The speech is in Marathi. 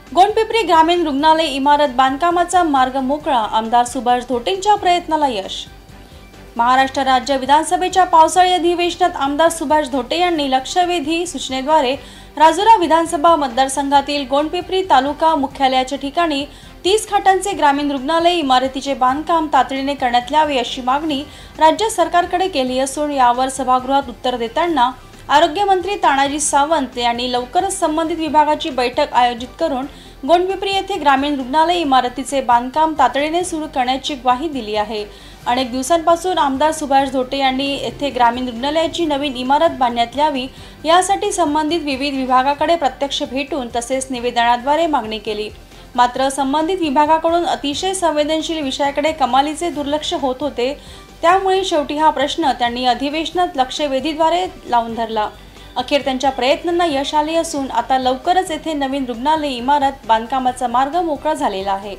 गोंडपिंपरी ग्रामीण रुग्णालय इमारत बांधकामाचा मार्ग मोकळा, आमदार सुभाष धोटेंच्या प्रयत्नाला यश। महाराष्ट्र राज्य विधानसभेच्या पावसाळी अधिवेशनात आमदार सुभाष धोटे यांनी लक्षवेधी सूचनेद्वारे राजुरा विधानसभा मतदारसंघातील गोंडपिंपरी तालुका मुख्यालयाच्या ठिकाणी 30 खाटांचे ग्रामीण रुग्णालय इमारतीचे बांधकाम तातडीने करण्यात यावे अशी मागणी राज्य सरकारकडे केली असून यावर सभागृहात उत्तर देताना आरोग्य मंत्री तानाजी सावंत यांनी लवकरच संबंधित विभागाची बैठक आयोजित करून गोंडपिंपरी येथे ग्रामीण रुग्णालय इमारतीचे बांधकाम तातडीने सुरू करण्याची ग्वाही दिली आहे। अनेक दिवसांपासून आमदार सुभाष धोटे यांनी येथे ग्रामीण रुग्णालयाची नवीन इमारत बांधण्यात यावी यासाठी संबंधित विविध विभागाकडे प्रत्यक्ष भेटून तसेच निवेदनाद्वारे मागणी केली, मात्र संबंधित विभागाकडून अतिशय संवेदनशील विषयाकडे कमालीचे दुर्लक्ष होत होते। त्यामुळे शेवटी हा प्रश्न त्यांनी अधिवेशनात लक्षवेधीद्वारे लावून धरला। अखेर त्यांच्या प्रयत्नांना यश आले असून आता लवकरच येथे नवीन रुग्णालय इमारत बांधकामाचा मार्ग मोकळा झालेला आहे।